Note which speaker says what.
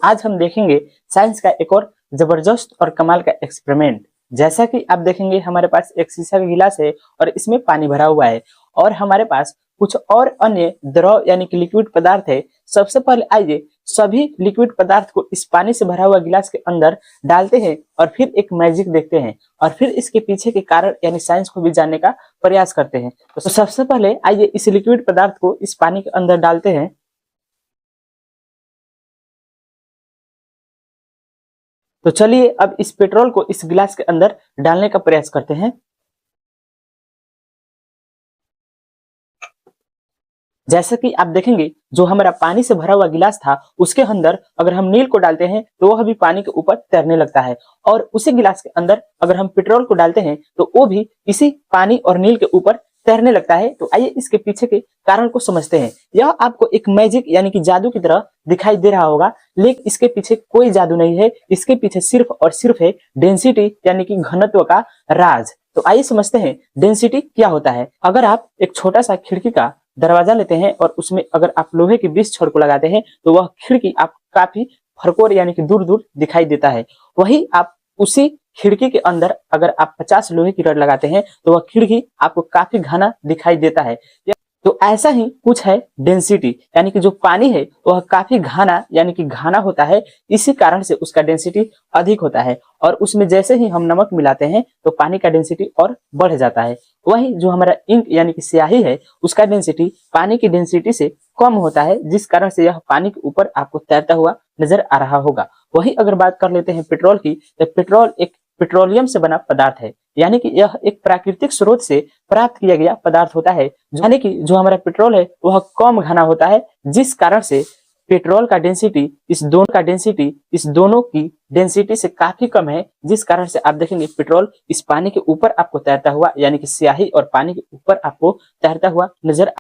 Speaker 1: आज हम देखेंगे साइंस का एक और जबरदस्त और कमाल का एक्सपेरिमेंट। जैसा कि आप देखेंगे हमारे पास एक शीशा का गिलास है और इसमें पानी भरा हुआ है और हमारे पास कुछ और अन्य द्रव यानी कि लिक्विड पदार्थ है। सबसे पहले आइए सभी लिक्विड पदार्थ को इस पानी से भरा हुआ गिलास के अंदर डालते हैं और फिर एक मैजिक देखते हैं और फिर इसके पीछे के कारण यानी साइंस को भी जानने का प्रयास करते हैं। तो सबसे पहले आइए इस लिक्विड पदार्थ को इस पानी के अंदर डालते हैं। तो चलिए अब इस पेट्रोल को इस गिलास के अंदर डालने का प्रयास करते हैं। जैसा कि आप देखेंगे जो हमारा पानी से भरा हुआ गिलास था उसके अंदर अगर हम नील को डालते हैं तो वह भी पानी के ऊपर तैरने लगता है और उसी गिलास के अंदर अगर हम पेट्रोल को डालते हैं तो वो भी इसी पानी और नील के ऊपर तैरने लगता है। तो आइए इसके पीछे के कारण को समझते हैं। यह आपको एक मैजिक यानी कि जादू की तरह दिखाई दे रहा होगा, लेकिन इसके पीछे कोई जादू नहीं है। इसके पीछे सिर्फ और सिर्फ है डेंसिटी यानी कि घनत्व का राज। तो आइए समझते हैं डेंसिटी क्या होता है। अगर आप एक छोटा सा खिड़की का दरवाजा लेते हैं और उसमें अगर आप लोहे के 20 छड़ को लगाते हैं तो वह खिड़की आप काफी फरकोर यानी कि दूर दूर दिखाई देता है। वही आप उसी खिड़की के अंदर अगर आप 50 लोहे की रड लगाते हैं तो वह खिड़की आपको काफी घना दिखाई देता है। तो ऐसा ही कुछ है डेंसिटी, यानी कि जो पानी है वह काफी घना यानी कि घना होता है, इसी कारण से उसका डेंसिटी अधिक होता है और उसमें जैसे ही हम नमक मिलाते हैं तो पानी का डेंसिटी और बढ़ जाता है। वही जो हमारा इंक यानी कि स्याही है उसका डेंसिटी पानी की डेंसिटी से कम होता है, जिस कारण से यह पानी के ऊपर आपको तैरता हुआ नजर आ रहा होगा। वही अगर बात कर लेते हैं पेट्रोल की, तो पेट्रोल एक पेट्रोलियम से बना पदार्थ है, यानी कि यह एक प्राकृतिक स्रोत से प्राप्त किया गया पदार्थ होता है। यानी कि जो हमारा पेट्रोल है वह कम घना होता है, जिस कारण से पेट्रोल का डेंसिटी इस दोनों की डेंसिटी से काफी कम है, जिस कारण से आप देखेंगे पेट्रोल इस पानी के ऊपर आपको तैरता हुआ यानी कि स्याही और पानी के ऊपर आपको तैरता हुआ नजर